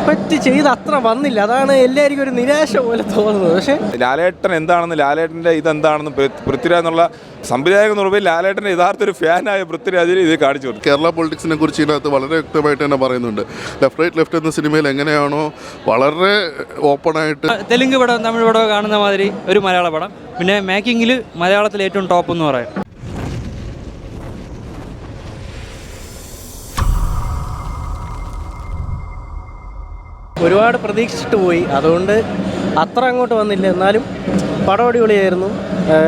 Expect ചെയ്ത് അത്ര വന്നില്ല. അതാണ് എല്ലാവർക്കും ഒരു നിരാശ പോലെ തോന്നുന്നത്. പക്ഷേ ലാലേട്ടൻ എന്താണെന്ന്, ലാലേട്ടൻ്റെ ഇതെന്താണെന്ന് പൃഥ്വിരാജ് എന്നുള്ള സംവിധായക എന്നുള്ളത് ലാലേട്ടൻ്റെ യഥാർത്ഥ ഒരു ഫാനായ പൃഥ്വിരാജിന് ഇത് കാണിച്ചു കൊടുത്തു. കേരള പൊളിറ്റിക്സിനെ കുറിച്ച് ഇതിനകത്ത് വളരെ വ്യക്തമായിട്ട് തന്നെ പറയുന്നുണ്ട്. ലെഫ്റ്റ് റൈറ്റ് ലെഫ്റ്റ് എന്ന സിനിമയിൽ എങ്ങനെയാണോ വളരെ ഓപ്പണായിട്ട് തെലുങ്ക് പടം തമിഴ് പടം കാണുന്ന മാതിരി ഒരു മലയാള പടം. പിന്നെ മേക്കിങ്ങിൽ മലയാളത്തിൽ ഏറ്റവും ടോപ്പ് എന്ന് പറയാം. ഒരുപാട് പ്രതീക്ഷിച്ചിട്ട് പോയി, അതുകൊണ്ട് അത്ര അങ്ങോട്ട് വന്നില്ല. എന്നാലും പടം അടിപൊളിയായിരുന്നു.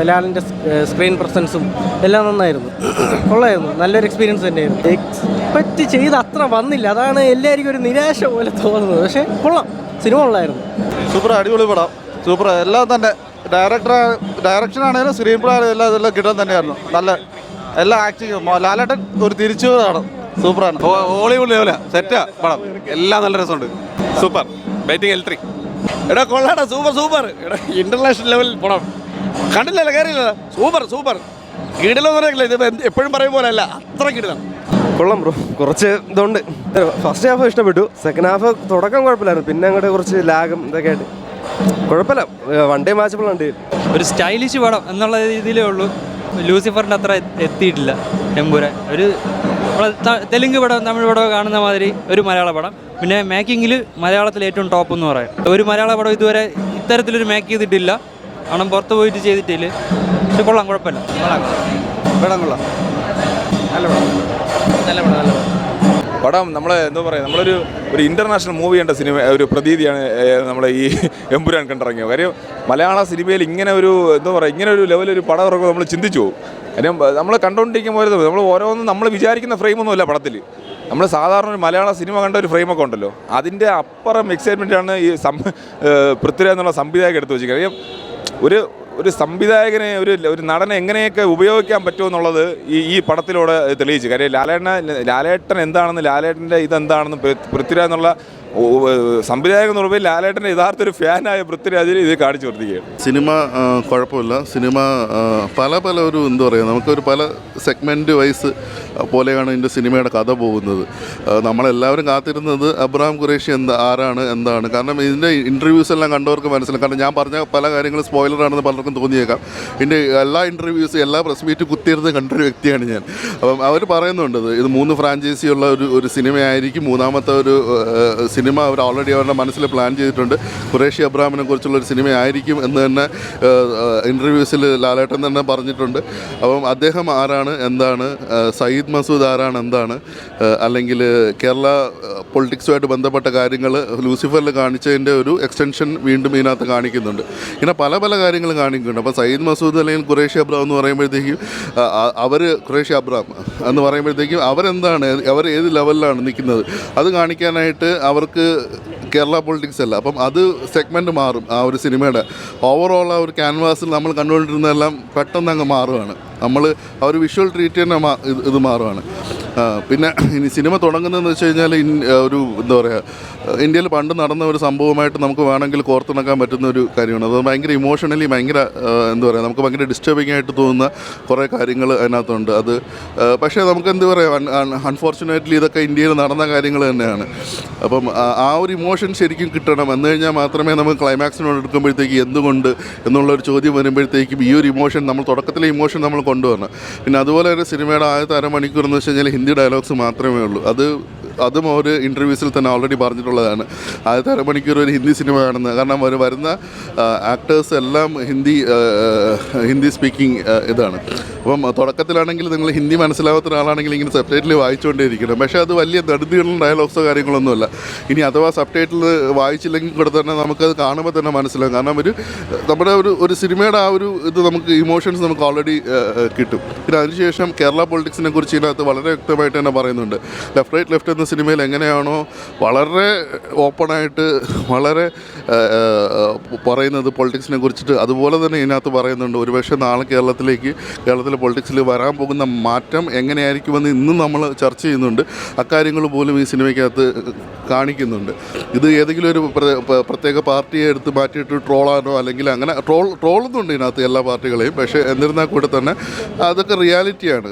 ലാലിൻ്റെ സ്ക്രീൻ പ്രസൻസും എല്ലാം നന്നായിരുന്നു, കൊള്ളായിരുന്നു. നല്ലൊരു എക്സ്പീരിയൻസ് തന്നെയായിരുന്നു. എക്സ്പെക്റ്റ് ചെയ്ത് അത്ര വന്നില്ല. അതാണ് എല്ലാവർക്കും ഒരു നിരാശ പോലെ തോന്നുന്നത്. പക്ഷേ കൊള്ളാം, സിനിമ കൊള്ളായിരുന്നു. സൂപ്പർ, അടിപൊളി പടം, സൂപ്പർ. എല്ലാം തന്നെ ഡയറക്ഷൻ ആണെങ്കിലും സ്ക്രീൻ പ്ലേ ആണെങ്കിലും എല്ലാം കിട്ടാൻ തന്നെയായിരുന്നു. നല്ല എല്ലാ ആക്ടിങ്ങും ലാലേട്ടൻ ഒരു തിരിച്ചുവരവാണ്, സൂപ്പറാണ്. ഹോളിവുഡ് ലെവല സെറ്റാ പടം, എല്ലാം നല്ല രസമുണ്ട്. സൂപ്പർ ബൈറ്റിംഗ് L3 എടാ കൊള്ളാടാ, സൂപ്പർ സൂപ്പർ. എടാ ഇന്റർനാഷണൽ ലെവൽ പടം കണ്ടില്ലല്ലോ, കയറിയില്ല. സൂപ്പർ സൂപ്പർ, കിടിലെന്ന് പറയില്ല. ഇത് എപ്പോഴും പറയും പോലെ അല്ല, അത്ര കിടിലാണ്. കൊള്ളാം ബ്രോ, കുറച്ച് ഇതുണ്ട്. ഫസ്റ്റ് ഹാഫ് ഇഷ്ടപ്പെട്ടു, സെക്കൻഡ് ഹാഫ് തുടക്കം കുഴപ്പമില്ലായിരുന്നു, പിന്നെ അങ്ങോട്ട് കുറച്ച് ലാഗും ഇതൊക്കെ ആയിട്ട് കുഴപ്പമില്ല. വൺ ഡേ മാച്ചബിൾ ഉണ്ട്. ഒരു സ്റ്റൈലിഷ് പടം എന്നുള്ള രീതിയിലേ ഉള്ളൂ. ലൂസിഫറിൻ്റെ അത്ര എത്തിയിട്ടില്ല. എമ്പുരാൻ ഒരു തെലുങ്ക് പടം തമിഴ് പടം കാണുന്ന മാതിരി ഒരു മലയാള പടം. പിന്നെ മേക്കിങ്ങിൽ മലയാളത്തിൽ ഏറ്റവും ടോപ്പ് എന്ന് പറയാം. ഒരു മലയാള പടം ഇതുവരെ ഇത്തരത്തിലൊരു മേക്ക് ചെയ്തിട്ടില്ല, കാരണം പുറത്ത് പോയിട്ട് ചെയ്തിട്ടില്ല. പക്ഷെ കൊള്ളാം, കുഴപ്പമില്ല. പടം കൊള്ളാം, നല്ല പടം, നല്ല പടം, നല്ല പടം. പടം നമ്മളെ എന്താ പറയുക, നമ്മളൊരു ഇൻ്റർനാഷണൽ മൂവി കണ്ട സിനിമ ഒരു പ്രതീതിയാണ് നമ്മളെ ഈ എമ്പുരാൻ കണ്ടിറങ്ങിയത്. കാര്യം മലയാള സിനിമയിൽ ഇങ്ങനെ ഒരു എന്താ പറയുക, ഇങ്ങനെ ഒരു ലെവലൊരു പടം ഇറങ്ങുമ്പോൾ നമ്മൾ ചിന്തിച്ചു പോകും. കാര്യം നമ്മൾ കണ്ടുകൊണ്ടിരിക്കുമ്പോൾ നമ്മൾ ഓരോന്നും നമ്മൾ വിചാരിക്കുന്ന ഫ്രെയിമൊന്നുമല്ല പടത്തിൽ. നമ്മൾ സാധാരണ ഒരു മലയാള സിനിമ കണ്ട ഒരു ഫ്രെയിമൊക്കെ ഉണ്ടല്ലോ, അതിൻ്റെ അപ്പുറം എക്സൈറ്റ്മെൻറ്റാണ് ഈ പൃഥ്വിരാജ് എന്നുള്ള സംവിധായകൻ എടുത്ത് വെച്ചിരിക്കുന്നത്. കാര്യം ഒരു സംവിധായകനെ ഒരു നടനെ എങ്ങനെയൊക്കെ ഉപയോഗിക്കാൻ പറ്റുമെന്നുള്ളത് ഈ പടത്തിലൂടെ തെളിയിച്ചു. കാര്യം ലാലേട്ടൻ എന്താണെന്ന്, ലാലേട്ടൻ്റെ ഇതെന്താണെന്ന് പൃഥ്വിരാജ് എന്നുള്ള സംവിധായകൻ എന്നുള്ളത് ലാലേട്ടൻ്റെ യഥാർത്ഥ ഒരു ഫാനായ പൃഥ്വിരാജിന് ഇത് കാണിച്ചു കൊടുത്തിരിക്കുകയാണ്. സിനിമ കുഴപ്പമില്ല. സിനിമ പല ഒരു എന്താ പറയുക, നമുക്കൊരു പല സെഗ്മെൻറ്റ് വൈസ് പോലെയാണ് ഇതിൻ്റെ സിനിമയുടെ കഥ പോകുന്നത്. നമ്മളെല്ലാവരും കാത്തിരുന്നത് അബ്രഹാം ഖുറേഷി ആരാണ് എന്താണ്. കാരണം ഇതിൻ്റെ ഇൻ്റർവ്യൂസ് എല്ലാം കണ്ടവർക്ക് മനസ്സിലാവും. കാരണം ഞാൻ പറഞ്ഞ പല കാര്യങ്ങളും സ്പോയിലറാണെന്ന് പലർക്കും തോന്നിയേക്കാം. ഇതിൻ്റെ എല്ലാ ഇൻ്റർവ്യൂസ് എല്ലാ പ്രസ് മീറ്റ് കുത്തിയിരുന്ന് കണ്ടൊരു വ്യക്തിയാണ് ഞാൻ. അപ്പം അവർ പറയുന്നുണ്ട് ഇത് 3 ഫ്രാഞ്ചൈസിയുള്ള ഒരു സിനിമയായിരിക്കും. മൂന്നാമത്തെ ഒരു സിനിമ അവർ ഓൾറെഡി അവരുടെ മനസ്സിൽ പ്ലാൻ ചെയ്തിട്ടുണ്ട്. ഖുറേഷി അബ്രഹാമിനെ കുറിച്ചുള്ളൊരു സിനിമയായിരിക്കും എന്ന് തന്നെ ഇൻ്റർവ്യൂസിൽ ലാലേട്ടൻ തന്നെ പറഞ്ഞിട്ടുണ്ട്. അപ്പം അദ്ദേഹം ആരാണ് എന്താണ്, സയ്യിദ് മസൂദ് ആരാണ് എന്താണ്, അല്ലെങ്കിൽ കേരള പൊളിറ്റിക്സുമായിട്ട് ബന്ധപ്പെട്ട കാര്യങ്ങൾ ലൂസിഫറിൽ കാണിച്ചതിൻ്റെ ഒരു എക്സ്റ്റൻഷൻ വീണ്ടും ഇതിനകത്ത് കാണിക്കുന്നുണ്ട്. ഇങ്ങനെ പല കാര്യങ്ങൾ കാണിക്കുന്നുണ്ട്. അപ്പോൾ സയ്യിദ് മസൂദ് അല്ലെങ്കിൽ ഖുറേഷി അബ്രഹാം എന്ന് പറയുമ്പോഴത്തേക്കും ഖുറേഷി അബ്രഹാം എന്ന് പറയുമ്പോഴത്തേക്കും അവരെന്താണ്, അവർ ഏത് ലെവലിലാണ് നിൽക്കുന്നത് അത് കാണിക്കാനായിട്ട് അവർക്ക് കേരള പൊളിറ്റിക്സ് അല്ല. അപ്പം അത് സെഗ്മെൻറ്റ് മാറും. ആ ഒരു സിനിമയുടെ ഓവറോൾ ആ ഒരു ക്യാൻവാസിൽ നമ്മൾ കണ്ടുകൊണ്ടിരുന്നതെല്ലാം പെട്ടെന്ന് അങ്ങ് മാറുകയാണ്. നമ്മൾ ആ ഒരു വിഷ്വൽ ട്രീറ്റ് തന്നെ ഇത് മാറുകയാണ്. പിന്നെ ഇനി സിനിമ തുടങ്ങുന്നതെന്ന് വെച്ച് കഴിഞ്ഞാൽ ഒരു എന്താ പറയുക, ഇന്ത്യയിൽ പണ്ട് നടന്ന ഒരു സംഭവമായിട്ട് നമുക്ക് വേണമെങ്കിൽ കോർത്തിണക്കാൻ പറ്റുന്ന ഒരു കാര്യമാണ്. അത് ഭയങ്കര ഇമോഷണലി ഭയങ്കര എന്താ പറയുക, നമുക്ക് ഭയങ്കര ഡിസ്റ്റർബിംഗ് ആയിട്ട് തോന്നുന്ന കുറേ കാര്യങ്ങൾ അതിനകത്തുണ്ട്. അത് പക്ഷേ നമുക്ക് എന്താ പറയുക, അൺഫോർച്ചുനേറ്റ്ലി ഇതൊക്കെ ഇന്ത്യയിൽ നടന്ന കാര്യങ്ങൾ തന്നെയാണ്. അപ്പം ആ ഒരു ഇമോഷൻ ശരിക്കും കിട്ടണം. എന്ന് കഴിഞ്ഞാൽ മാത്രമേ നമുക്ക് ക്ലൈമാക്സിനോട് എടുക്കുമ്പോഴത്തേക്ക് എന്തുകൊണ്ട് എന്നുള്ളൊരു ചോദ്യം വരുമ്പോഴത്തേക്കും ഈ ഒരു ഇമോഷൻ നമ്മൾ തുടക്കത്തിലെ ഇമോഷൻ നമ്മൾ കൊണ്ടുവരണം. പിന്നെ അതുപോലെ തന്നെ സിനിമയുടെ ആദ്യത്തെ അരമണിക്കൂർ എന്ന് വെച്ച് കഴിഞ്ഞാൽ ഹിന്ദി ഡയലോഗ്സ് മാത്രമേ ഉള്ളൂ. അതും ഒരു ഇൻ്റർവ്യൂസിൽ തന്നെ ഓൾറെഡി പറഞ്ഞിട്ടുള്ളതാണ്. ആദ്യത്തെ അരമണിക്കൂർ ഒരു ഹിന്ദി സിനിമ കാണുന്നത്. കാരണം അവർ വരുന്ന ആക്ടേഴ്സ് എല്ലാം ഹിന്ദി സ്പീക്കിംഗ് ഇതാണ്. അപ്പം തുടക്കത്തിലാണെങ്കിൽ നിങ്ങൾ ഹിന്ദി മനസ്സിലാവാത്ത ഒരാളാണെങ്കിൽ ഇങ്ങനെ സബ് ടൈറ്റിൽ വായിച്ചുകൊണ്ടേയിരിക്കണം. പക്ഷേ അത് വലിയ നെടുതിയുള്ള ഡയലോഗ്സോ കാര്യങ്ങളൊന്നുമല്ല. ഇനി അഥവാ സബ് ടൈറ്റിൽ വായിച്ചില്ലെങ്കിൽ കൂടെ തന്നെ നമുക്കത് കാണുമ്പോൾ തന്നെ മനസ്സിലാവും. കാരണം നമ്മുടെ ഒരു സിനിമയുടെ ആ ഒരു ഇത് നമുക്ക് ഇമോഷൻസ് നമുക്ക് ഓൾറെഡി കിട്ടും. പിന്നെ അതിനുശേഷം കേരള പൊളിറ്റിക്സിനെ കുറിച്ച് ഇതിനകത്ത് വളരെ വ്യക്തമായിട്ട് തന്നെ പറയുന്നുണ്ട്. ലെഫ്റ്റ് റൈറ്റ് ലെഫ്റ്റ് എന്ന സിനിമയിൽ എങ്ങനെയാണോ വളരെ ഓപ്പണായിട്ട് വളരെ പറയുന്നത് പൊളിറ്റിക്സിനെ കുറിച്ചിട്ട്, അതുപോലെ തന്നെ ഇതിനകത്ത് പറയുന്നുണ്ട്. ഒരുപക്ഷെ നാളെ കേരളത്തിലെ പൊളിറ്റിക്സിൽ വരാൻ പോകുന്ന മാറ്റം എങ്ങനെയായിരിക്കുമെന്ന് ഇന്നും നമ്മൾ ചർച്ച ചെയ്യുന്നുണ്ട്. അക്കാര്യങ്ങൾ പോലും ഈ സിനിമയ്ക്കകത്ത് കാണിക്കുന്നുണ്ട്. ഇത് ഏതെങ്കിലും ഒരു പ്രത്യേക പാർട്ടിയെ എടുത്ത് മാറ്റിയിട്ട് ട്രോളാനോ അല്ലെങ്കിൽ അങ്ങനെ ട്രോളൊന്നുണ്ട് ഇതിനകത്ത് എല്ലാ പാർട്ടികളെയും. പക്ഷേ എന്നിരുന്നാൽ കൂടെ തന്നെ അതൊക്കെ റിയാലിറ്റിയാണ്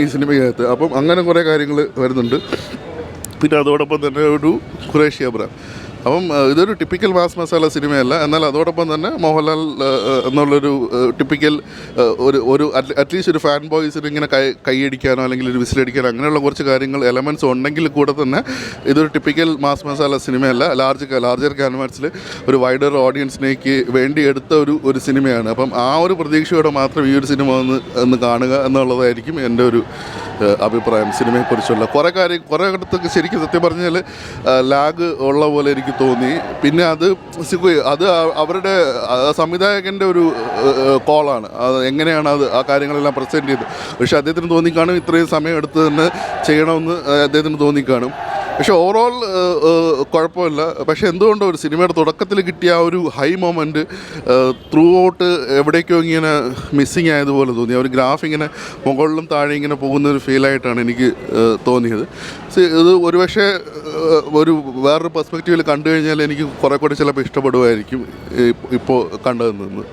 ഈ സിനിമയ്ക്കകത്ത്. അപ്പം അങ്ങനെ കുറേ കാര്യങ്ങൾ വരുന്നുണ്ട്. പിന്നെ അതോടൊപ്പം തന്നെ ഒരു ഖുറേഷി അബ്രഹാം അപ്പം ഇതൊരു ടിപ്പിക്കൽ മാസ് മസാല സിനിമയല്ല. എന്നാൽ അതോടൊപ്പം തന്നെ മോഹൻലാൽ എന്നുള്ളൊരു ടിപ്പിക്കൽ ഒരു അറ്റ്ലീസ്റ്റ് ഒരു ഫാൻ ബോയ്സിന് ഇങ്ങനെ കൈയടിക്കാനോ അല്ലെങ്കിൽ ഒരു വിസിലടിക്കാനോ അങ്ങനെയുള്ള കുറച്ച് കാര്യങ്ങൾ എലമെൻറ്റ്സ് ഉണ്ടെങ്കിൽ കൂടെ തന്നെ ഇതൊരു ടിപ്പിക്കൽ മാസ് മസാല സിനിമയല്ല. ലാർജർ ക്യാൻവാസിൽ ഒരു വൈഡർ ഓഡിയൻസിനേക്ക് വേണ്ടി എടുത്ത ഒരു സിനിമയാണ്. അപ്പം ആ ഒരു പ്രതീക്ഷയോടെ മാത്രം ഈ ഒരു സിനിമ ഒന്ന് കാണുക എന്നുള്ളതായിരിക്കും എൻ്റെ ഒരു അഭിപ്രായം സിനിമയെക്കുറിച്ചുള്ള. കുറേ ഇടത്തൊക്കെ ശരിക്കും സത്യം പറഞ്ഞാൽ ലാഗ് ഉള്ള പോലെ എനിക്ക് തോന്നി. പിന്നെ അത് അവരുടെ സംവിധായകൻ്റെ ഒരു കോളാണ്. അത് എങ്ങനെയാണ് ആ കാര്യങ്ങളെല്ലാം പ്രസൻറ്റ് ചെയ്തത്. പക്ഷേ അദ്ദേഹത്തിന് തോന്നിക്കാണും ഇത്രയും സമയം എടുത്ത് തന്നെ ചെയ്യണമെന്ന് അദ്ദേഹത്തിന് തോന്നിക്കാണും. പക്ഷേ ഓവറോൾ കുഴപ്പമില്ല. പക്ഷേ എന്തുകൊണ്ടോ ഒരു സിനിമയുടെ തുടക്കത്തിൽ കിട്ടിയ ആ ഒരു ഹൈ മൊമെൻറ്റ് ത്രൂ ഔട്ട് എവിടേക്കോ ഇങ്ങനെ മിസ്സിങ് ആയതുപോലെ തോന്നി. ഒരു ഗ്രാഫ് ഇങ്ങനെ മുകളിലും താഴെ ഇങ്ങനെ പോകുന്ന ഒരു ഫീലായിട്ടാണ് എനിക്ക് തോന്നിയത്. ഇത് ഒരുപക്ഷെ വേറൊരു പെർസ്പെക്റ്റീവിൽ കണ്ടു കഴിഞ്ഞാൽ എനിക്ക് കുറേ കൂടി ചിലപ്പോൾ ഇഷ്ടപ്പെടുമായിരിക്കും ഇപ്പോൾ കണ്ടതിൽ നിന്ന്.